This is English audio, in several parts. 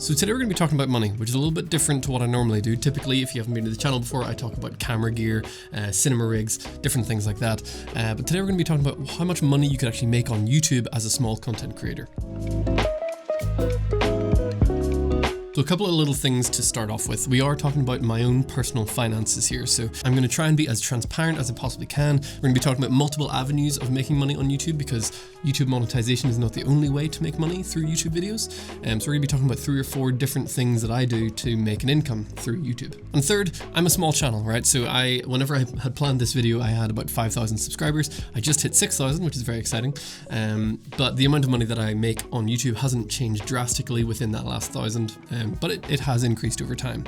So today we're going to be talking about money, which is a little bit different to what I normally do. Typically, if you haven't been to the channel before, I talk about camera gear, cinema rigs, different things like that. But today we're going to be talking about how much money you could actually make on YouTube as a small content creator. So a couple of little things to start off with. We are talking about my own personal finances here, so I'm going to try and be as transparent as I possibly can. We're going to be talking about multiple avenues of making money on YouTube because YouTube monetization is not the only way to make money through YouTube videos. So we're going to be talking about 3 or 4 different things that I do to make an income through YouTube. And third, I'm a small channel, right? So whenever I had planned this video, I had about 5,000 subscribers. I just hit 6,000, which is very exciting. But the amount of money that I make on YouTube hasn't changed drastically within that last 1,000. But it has increased over time.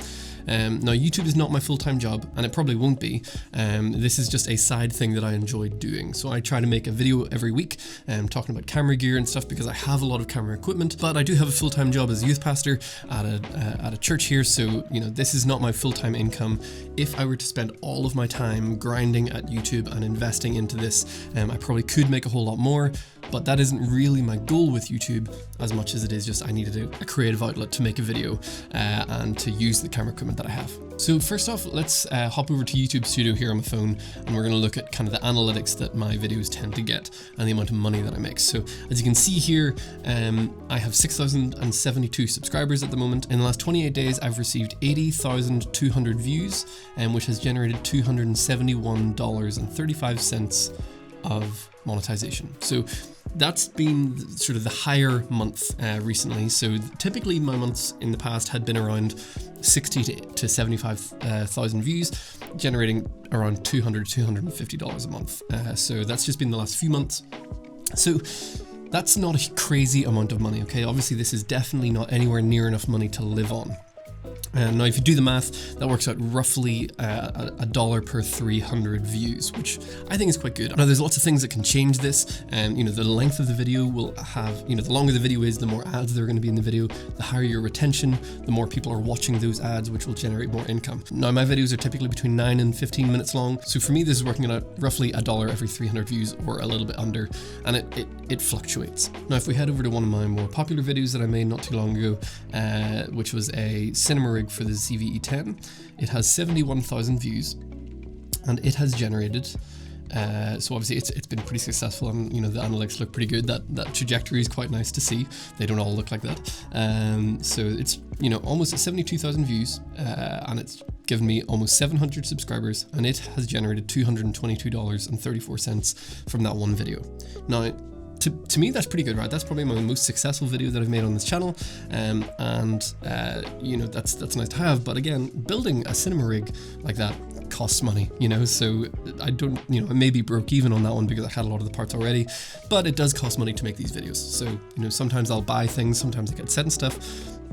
Now, YouTube is not my full-time job, and it probably won't be. This is just a side thing that I enjoy doing. So I try to make a video every week, talking about camera gear and stuff because I have a lot of camera equipment, but I do have a full-time job as a youth pastor at a church here. So, you know, this is not my full-time income. If I were to spend all of my time grinding at YouTube and investing into this, I probably could make a whole lot more. But that isn't really my goal with YouTube as much as it is just I needed a creative outlet to make a video and to use the camera equipment that I have. So first off, let's hop over to YouTube Studio here on my phone, and we're going to look at kind of the analytics that my videos tend to get and the amount of money that I make. So as you can see here, I have 6,072 subscribers at the moment. In the last 28 days, I've received 80,200 views, which has generated $271.35 of monetization. So that's been sort of the higher month recently. So typically my months in the past had been around 60 to 75,000 views, generating around $250 a month. So that's just been the last few months. So that's not a crazy amount of money, okay? Obviously this is definitely not anywhere near enough money to live on. Now, if you do the math, that works out roughly $1 per 300 views, which I think is quite good. Now, there's lots of things that can change this. You know, the length of the video will have, you know, the longer the video is, the more ads there are going to be in the video, the higher your retention, the more people are watching those ads, which will generate more income. Now, my videos are typically between 9 and 15 minutes long. So for me, this is working out roughly $1 every 300 views or a little bit under, and it fluctuates. Now, if we head over to one of my more popular videos that I made not too long ago, which was a cinema rig for the ZV-E10, it has 71,000 views, and it has generated so obviously it's been pretty successful, and you know the analytics look pretty good. That trajectory is quite nice to see. They don't all look like that. So it's, you know, almost at 72,000 views, and it's given me almost 700 subscribers, and it has generated $222.34 from that one video. Now, to me, that's pretty good, right? That's probably my most successful video that I've made on this channel, and you know, that's nice to have. But again, building a cinema rig like that costs money, you know, so I don't, you know, I may be broke even on that one because I had a lot of the parts already, but it does cost money to make these videos. So, you know, sometimes I'll buy things, sometimes I get set and stuff.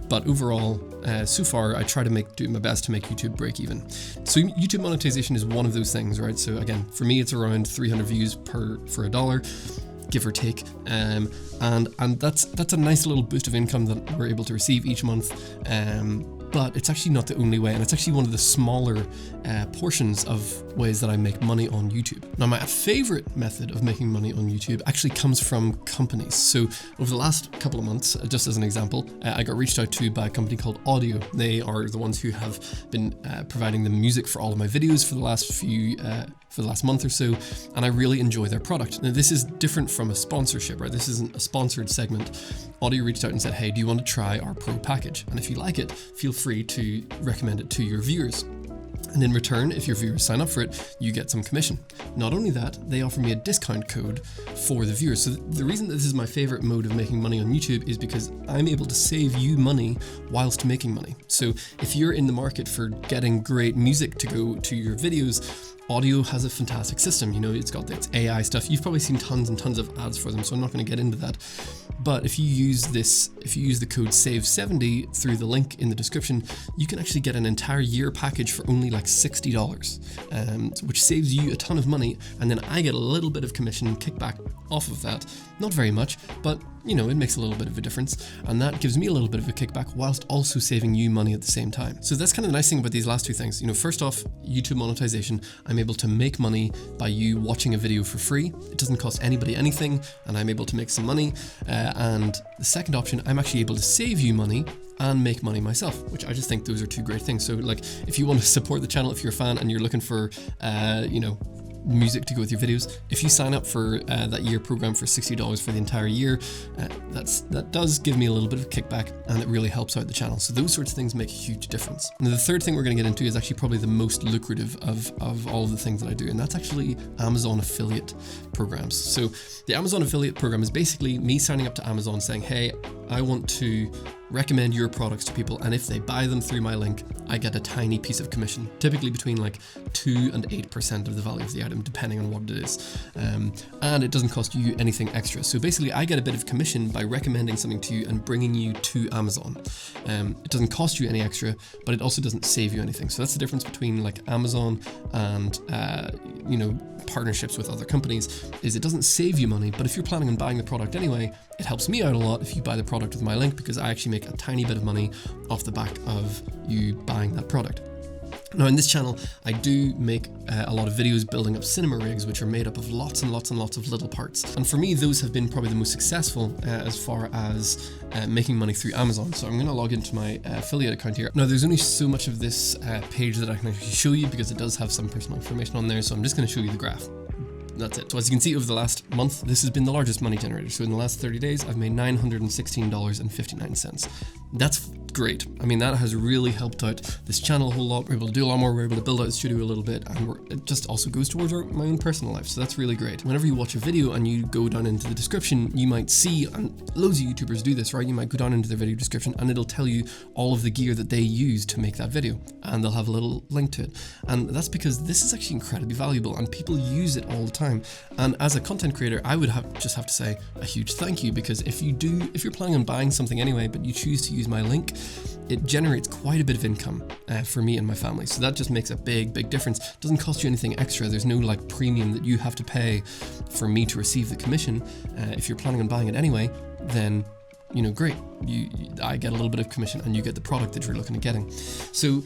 But overall, so far, I try to do my best to make YouTube break even. So YouTube monetization is one of those things, right? So again, for me, it's around 300 views for $1. Give or take, and that's a nice little boost of income that we're able to receive each month. But it's actually not the only way, and it's actually one of the smaller portions of ways that I make money on YouTube. Now, my favorite method of making money on YouTube actually comes from companies. So over the last couple of months, just as an example, I got reached out to by a company called Audio. They are the ones who have been providing the music for all of my videos for the last month or so, and I really enjoy their product. Now, this is different from a sponsorship, right? This isn't a sponsored segment. Audio reached out and said, hey, do you want to try our pro package? And if you like it, feel free to recommend it to your viewers. And in return, if your viewers sign up for it, you get some commission. Not only that, they offer me a discount code for the viewers. So the reason that this is my favorite mode of making money on YouTube is because I'm able to save you money whilst making money. So if you're in the market for getting great music to go to your videos, Audio has a fantastic system. You know, it's got its AI stuff. You've probably seen tons and tons of ads for them, so I'm not going to get into that. But if you use the code SAVE70 through the link in the description, you can actually get an entire year package for only like $60, which saves you a ton of money. And then I get a little bit of commission kickback off of that. Not very much, but you know, it makes a little bit of a difference, and that gives me a little bit of a kickback whilst also saving you money at the same time. So that's kind of the nice thing about these last two things. You know, first off, YouTube monetization, I'm able to make money by you watching a video for free. It doesn't cost anybody anything, and I'm able to make some money. And the second option, I'm actually able to save you money and make money myself, which I just think those are two great things. So like, if you want to support the channel, if you're a fan and you're looking for, you know, music to go with your videos, if you sign up for that year program for $60 for the entire year, that does give me a little bit of a kickback, and it really helps out the channel. So those sorts of things make a huge difference. Now the third thing we're going to get into is actually probably the most lucrative of all of the things that I do, and that's actually Amazon affiliate programs. So the Amazon affiliate program is basically me signing up to Amazon saying, hey, I want to recommend your products to people, and if they buy them through my link, I get a tiny piece of commission, typically between like 2 and 8% of the value of the item, depending on what it is. And it doesn't cost you anything extra. So basically I get a bit of commission by recommending something to you and bringing you to Amazon. It doesn't cost you any extra, but it also doesn't save you anything. So that's the difference between like Amazon and, you know, partnerships with other companies, is it doesn't save you money, but if you're planning on buying the product anyway, it helps me out a lot if you buy the product with my link, because I actually make a tiny bit of money off the back of you buying that product. Now in this channel, I do make a lot of videos building up cinema rigs, which are made up of lots and lots and lots of little parts. And for me, those have been probably the most successful as far as making money through Amazon. So I'm going to log into my affiliate account here. Now there's only so much of this page that I can actually show you because it does have some personal information on there. So I'm just going to show you the graph. That's it. So as you can see, over the last month, this has been the largest money generator. So in the last 30 days, I've made $916.59. That's great. I mean, that has really helped out this channel a whole lot. We're able to do a lot more. We're able to build out the studio a little bit, and it just also goes towards my own personal life. So that's really great. Whenever you watch a video and you go down into the description, you might see, and loads of YouTubers do this, right? You might go down into their video description and it'll tell you all of the gear that they use to make that video, and they'll have a little link to it. And that's because this is actually incredibly valuable and people use it all the time. And as a content creator, I would just have to say a huge thank you, because if you're planning on buying something anyway, but you choose to use my link, it generates quite a bit of income for me and my family. So that just makes a big difference. It doesn't cost you anything extra. There's no like premium that you have to pay for me to receive the commission. If you're planning on buying it anyway, then, you know, great. I get a little bit of commission and you get the product that you're looking at getting. So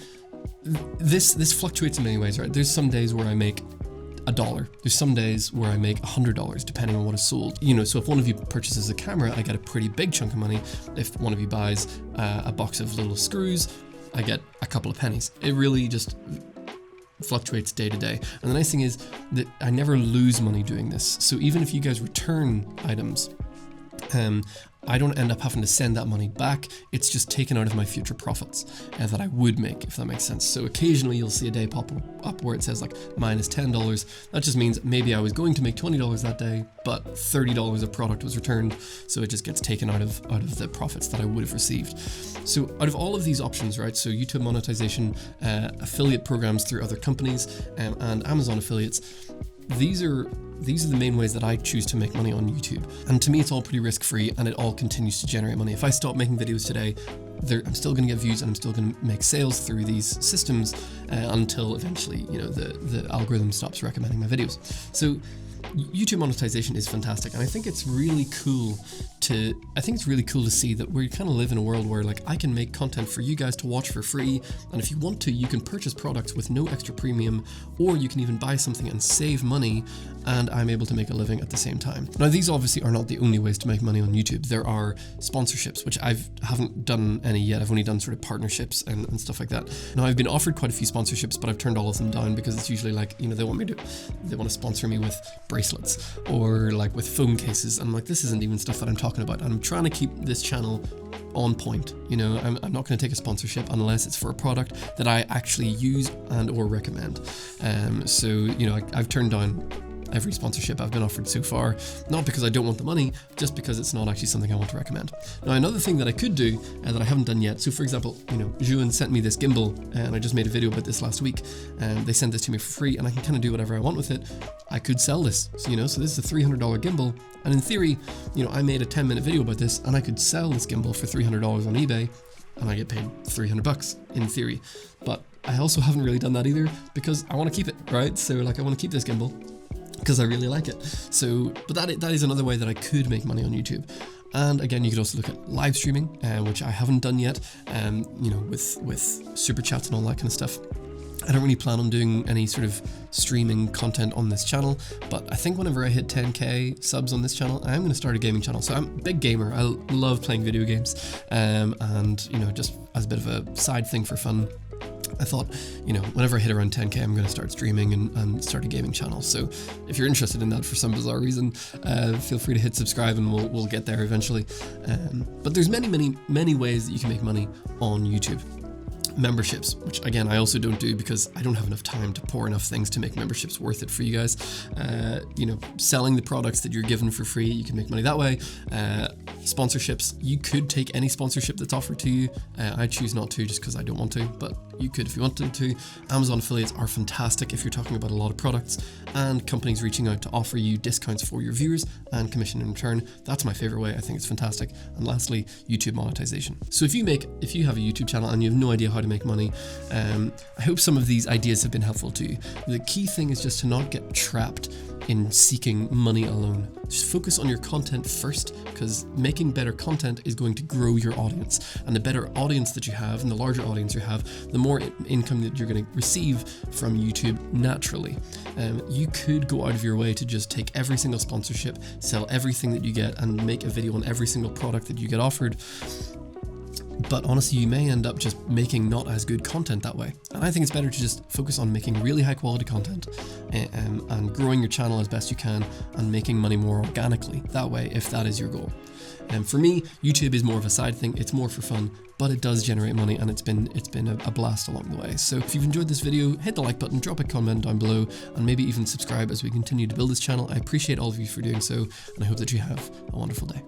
this fluctuates in many ways, right? There's some days where I make $1. There's some days where I make $100, depending on what is sold. You know, so if one of you purchases a camera, I get a pretty big chunk of money. If one of you buys a box of little screws, I get a couple of pennies. It really just fluctuates day to day. And the nice thing is that I never lose money doing this. So even if you guys return items, I don't end up having to send that money back. It's just taken out of my future profits that I would make, if that makes sense. So occasionally you'll see a day pop up where it says like minus $10. That just means maybe I was going to make $20 that day, but $30 of product was returned. So it just gets taken out of the profits that I would have received. So out of all of these options, right? So YouTube monetization, affiliate programs through other companies, and Amazon affiliates, these are the main ways that I choose to make money on YouTube. And to me, it's all pretty risk-free, and it all continues to generate money. If I stop making videos today, I'm still going to get views and I'm still going to make sales through these systems until eventually, you know, the algorithm stops recommending my videos. So YouTube monetization is fantastic, and I think it's really cool to see that we kind of live in a world where like I can make content for you guys to watch for free, and if you want to, you can purchase products with no extra premium, or you can even buy something and save money, and I'm able to make a living at the same time. Now, these obviously are not the only ways to make money on YouTube. There are sponsorships, which I haven't done any yet. I've only done sort of partnerships and stuff like that. Now, I've been offered quite a few sponsorships, but I've turned all of them down because it's usually like, you know, they want to sponsor me with bracelets or like with phone cases. And I'm like, this isn't even stuff that I'm talking about. And I'm trying to keep this channel on point. You know, I'm not going to take a sponsorship unless it's for a product that I actually use and or recommend. So, you know, I've turned down every sponsorship I've been offered so far, not because I don't want the money, just because it's not actually something I want to recommend. Now, another thing that I could do that I haven't done yet, so for example, you know, Juan sent me this gimbal, and I just made a video about this last week, and they sent this to me for free, and I can kind of do whatever I want with it. I could sell this, so, you know, so this is a $300 gimbal, and in theory, you know, I made a 10-minute video about this, and I could sell this gimbal for $300 on eBay, and I get paid $300 in theory. But I also haven't really done that either, because I want to keep it, right? So like, I want to keep this gimbal because I really like it. So, but that is another way that I could make money on YouTube. And again, you could also look at live streaming, which I haven't done yet, you know, with super chats and all that kind of stuff. I don't really plan on doing any sort of streaming content on this channel, but I think whenever I hit 10k subs on this channel, I am going to start a gaming channel. So I'm a big gamer. I love playing video games, and you know, just as a bit of a side thing for fun, I thought, you know, whenever I hit around 10k, I'm going to start streaming and start a gaming channel. So if you're interested in that for some bizarre reason, feel free to hit subscribe and we'll get there eventually. But there's many ways that you can make money on YouTube. Memberships, which again I also don't do because I don't have enough time to pour enough things to make memberships worth it for you guys. You know, selling the products that you're given for free, you can make money that way. Sponsorships, you could take any sponsorship that's offered to you. I choose not to just because I don't want to, but you could if you wanted to. Amazon affiliates are fantastic if you're talking about a lot of products, and companies reaching out to offer you discounts for your viewers and commission in return. That's my favorite way. I think it's fantastic. And lastly, YouTube monetization. So if you have a YouTube channel and you have no idea how to make money, I hope some of these ideas have been helpful to you. The key thing is just to not get trapped in seeking money alone. Just focus on your content first, because making better content is going to grow your audience, and the better audience that you have and the larger audience you have, the more income that you're going to receive from YouTube naturally. You could go out of your way to just take every single sponsorship, sell everything that you get, and make a video on every single product that you get offered. But honestly, you may end up just making not as good content that way. And I think it's better to just focus on making really high quality content and growing your channel as best you can and making money more organically that way, if that is your goal. And for me, YouTube is more of a side thing. It's more for fun, but it does generate money, and it's been a blast along the way. So if you've enjoyed this video, hit the like button, drop a comment down below, and maybe even subscribe as we continue to build this channel. I appreciate all of you for doing so, and I hope that you have a wonderful day.